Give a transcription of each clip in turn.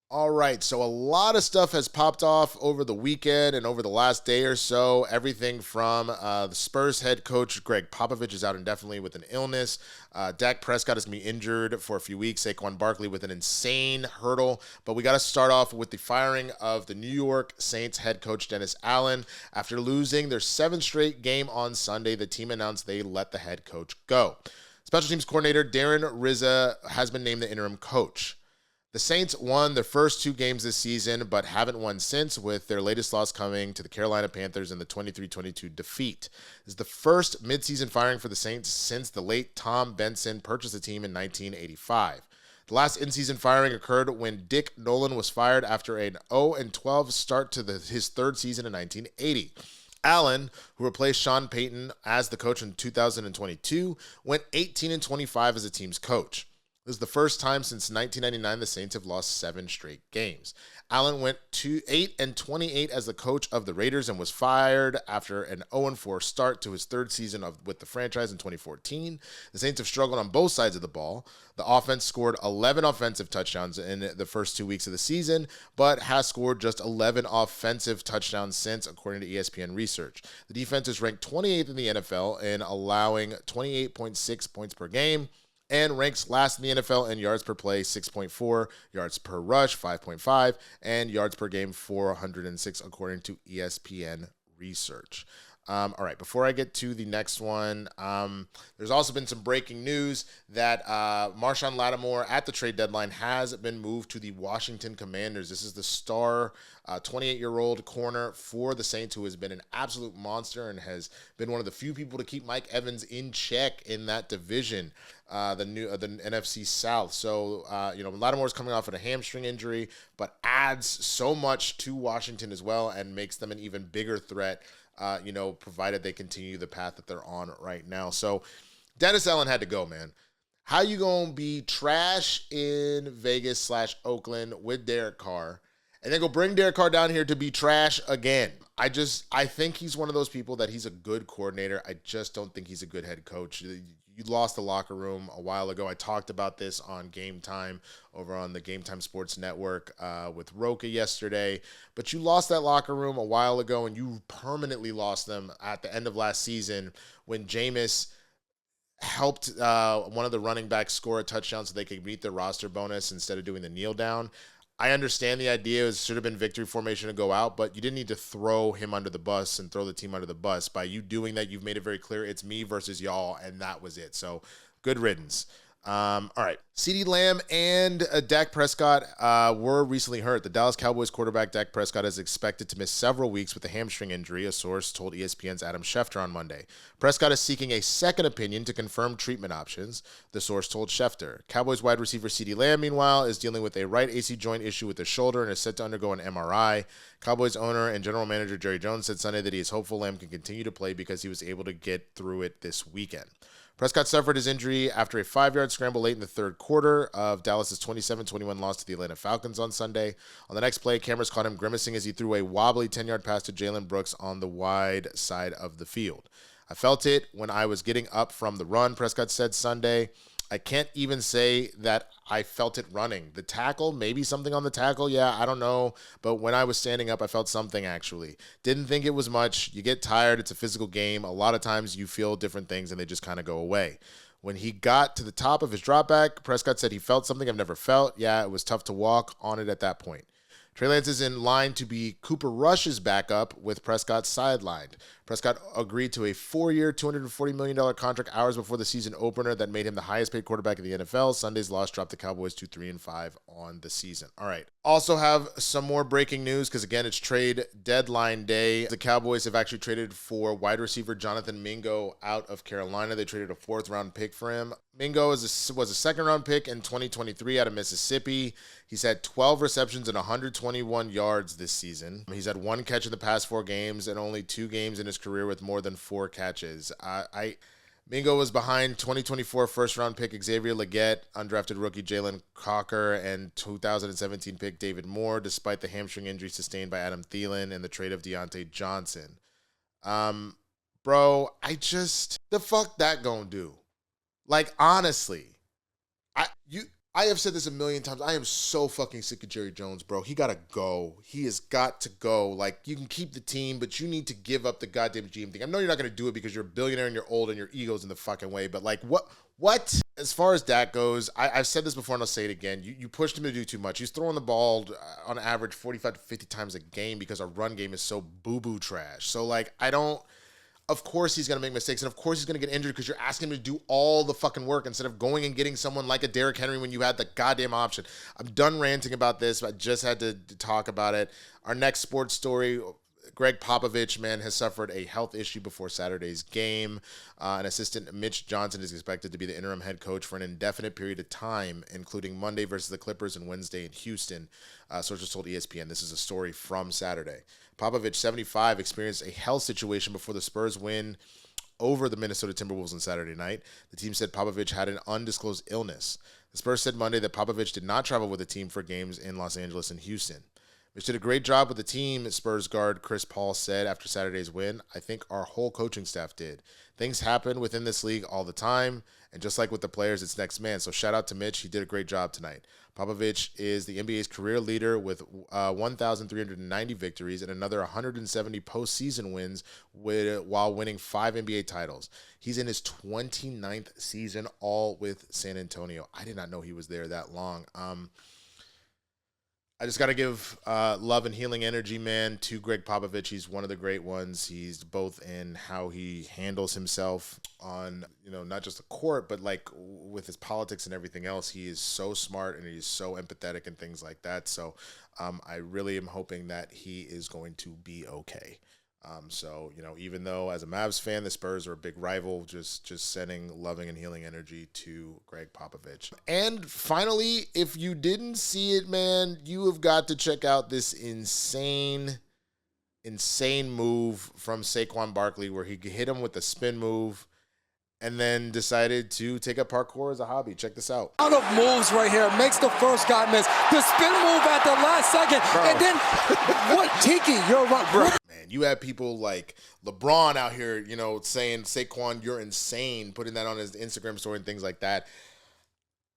All right, so a lot of stuff has popped off over the weekend and over the last day or so. Everything from the Spurs head coach Greg Poppovich is out indefinitely with an illness. Dak Prescott is going to be injured for a few weeks. Saquon Barkley with an insane hurdle. But we got to start off with the firing of the New York Saints head coach Dennis Allen. After losing their seventh straight game on Sunday, the team announced they let the head coach go. Special teams coordinator Darren Rizza has been named the interim coach. The Saints won their first two games this season, but haven't won since, with their latest loss coming to the Carolina Panthers in the 23-22 defeat. This is the first midseason firing for the Saints since the late Tom Benson purchased the team in 1985. The last in-season firing occurred when Dick Nolan was fired after an 0-12 start to his third season in 1980. Allen, who replaced Sean Payton as the coach in 2022, went 18-25 as a team's coach. This is the first time since 1999 the Saints have lost 7 straight games. Allen went to 8-28 as the coach of the Raiders and was fired after an 0-4 start to his third season with the franchise in 2014. The Saints have struggled on both sides of the ball. The offense scored 11 offensive touchdowns in the first 2 weeks of the season, but has scored just 11 offensive touchdowns since, according to ESPN research. The defense is ranked 28th in the NFL in allowing 28.6 points per game, and ranks last in the NFL in yards per play, 6.4, yards per rush, 5.5, and yards per game, 406, according to ESPN research. All right, before I get to the next one, there's also been some breaking news that Marshawn Lattimore at the trade deadline has been moved to the Washington Commanders. This is the star 28-year-old corner for the Saints, who has been an absolute monster and has been one of the few people to keep Mike Evans in check in that division, the NFC South. So, Lattimore's coming off of a hamstring injury, but adds so much to Washington as well and makes them an even bigger threat, provided they continue the path that they're on right now. So Dennis Allen had to go, man. How you going to be trash in Vegas/Oakland with Derek Carr and then go bring Derek Carr down here to be trash again? I think he's one of those people that he's a good coordinator. I just don't think he's a good head coach. You lost the locker room a while ago. I talked about this on Game Time over on the Game Time Sports Network with Roka yesterday. But you lost that locker room a while ago, and you permanently lost them at the end of last season when Jameis helped one of the running backs score a touchdown so they could meet their roster bonus instead of doing the kneel down. I understand the idea. It should have been victory formation to go out, but you didn't need to throw him under the bus and throw the team under the bus. By you doing that, you've made it very clear it's me versus y'all, and that was it. So good riddance. All right. CeeDee Lamb and Dak Prescott were recently hurt. The Dallas Cowboys quarterback Dak Prescott is expected to miss several weeks with a hamstring injury, a source told ESPN's Adam Schefter on Monday. Prescott is seeking a second opinion to confirm treatment options, the source told Schefter. Cowboys wide receiver CeeDee Lamb, meanwhile, is dealing with a right AC joint issue with his shoulder and is set to undergo an MRI. Cowboys owner and general manager Jerry Jones said Sunday that he is hopeful Lamb can continue to play because he was able to get through it this weekend. Prescott suffered his injury after a 5-yard scramble late in the third quarter of Dallas' 27-21 loss to the Atlanta Falcons on Sunday. On the next play, cameras caught him grimacing as he threw a wobbly 10-yard pass to Jalen Brooks on the wide side of the field. I felt it when I was getting up from the run, Prescott said Sunday. I can't even say that I felt it running. The tackle, maybe something on the tackle. Yeah, I don't know. But when I was standing up, I felt something actually. Didn't think it was much. You get tired. It's a physical game. A lot of times you feel different things and they just kind of go away. When he got to the top of his drop back, Prescott said he felt something I've never felt. Yeah, it was tough to walk on it at that point. Trey Lance is in line to be Cooper Rush's backup with Prescott sidelined. Prescott agreed to a 4-year, $240 million contract hours before the season opener that made him the highest paid quarterback in the NFL. Sunday's loss dropped the Cowboys to 3-5 on the season. All right. Also have some more breaking news because, again, it's trade deadline day. The Cowboys have actually traded for wide receiver Jonathan Mingo out of Carolina. They traded a 4th-round pick for him. Mingo was a 2nd-round pick in 2023 out of Mississippi. He's had 12 receptions and 121 yards this season. He's had 1 catch in the past 4 games and only 2 games in his career with more than 4 catches. Mingo was behind 2024 first-round pick Xavier Legette, undrafted rookie Jalen Cocker, and 2017 pick David Moore, despite the hamstring injury sustained by Adam Thielen and the trade of Deontay Johnson. Bro, the fuck that gonna do? Like, honestly, I have said this a million times. I am so fucking sick of Jerry Jones, bro. He gotta go. He has got to go. Like, you can keep the team, but you need to give up the goddamn GM thing. I know you're not gonna do it because you're a billionaire and you're old and your ego's in the fucking way, but like, what? As far as that goes, I've said this before and I'll say it again. You pushed him to do too much. He's throwing the ball on average 45 to 50 times a game because our run game is so boo-boo trash. So, like, of course he's going to make mistakes, and of course he's going to get injured because you're asking him to do all the fucking work instead of going and getting someone like a Derrick Henry when you had the goddamn option. I'm done ranting about this. I just had to talk about it. Our next sports story, Greg Poppovich, man, has suffered a health issue before Saturday's game. An assistant, Mitch Johnson, is expected to be the interim head coach for an indefinite period of time, including Monday versus the Clippers and Wednesday in Houston. Sources told ESPN. This is a story from Saturday. Poppovich, 75, experienced a health situation before the Spurs win over the Minnesota Timberwolves on Saturday night. The team said Poppovich had an undisclosed illness. The Spurs said Monday that Poppovich did not travel with the team for games in Los Angeles and Houston. Mitch did a great job with the team, Spurs guard Chris Paul said after Saturday's win. I think our whole coaching staff did. Things happen within this league all the time, and just like with the players, it's next man. So shout out to Mitch. He did a great job tonight. Poppovich is the NBA's career leader with 1,390 victories and another 170 postseason wins while winning 5 NBA titles. He's in his 29th season, all with San Antonio. I did not know he was there that long. I just got to give love and healing energy, man, to Greg Poppovich. He's one of the great ones. He's both in how he handles himself on, not just the court, but like with his politics and everything else. He is so smart and he's so empathetic and things like that. So I really am hoping that he is going to be okay. So, even though as a Mavs fan, the Spurs are a big rival, just sending loving and healing energy to Greg Poppovich. And finally, if you didn't see it, man, you have got to check out this insane move from Saquon Barkley where he hit him with the spin move and then decided to take up parkour as a hobby. Check this out. Out of moves right here. Makes the first guy miss. The spin move at the last second. Bro. And then, what, Tiki, you're right, bro. Man, you have people like LeBron out here, saying, Saquon, you're insane, putting that on his Instagram story and things like that.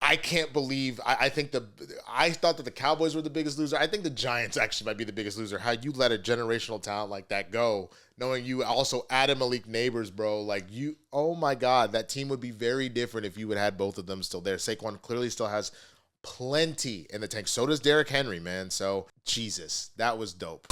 I can't believe, I thought that the Cowboys were the biggest loser. I think the Giants actually might be the biggest loser. How you let a generational talent like that go, knowing you also added Malik Neighbors, bro. Like, oh my God, that team would be very different if you had both of them still there. Saquon clearly still has plenty in the tank. So does Derrick Henry, man. So, Jesus, that was dope.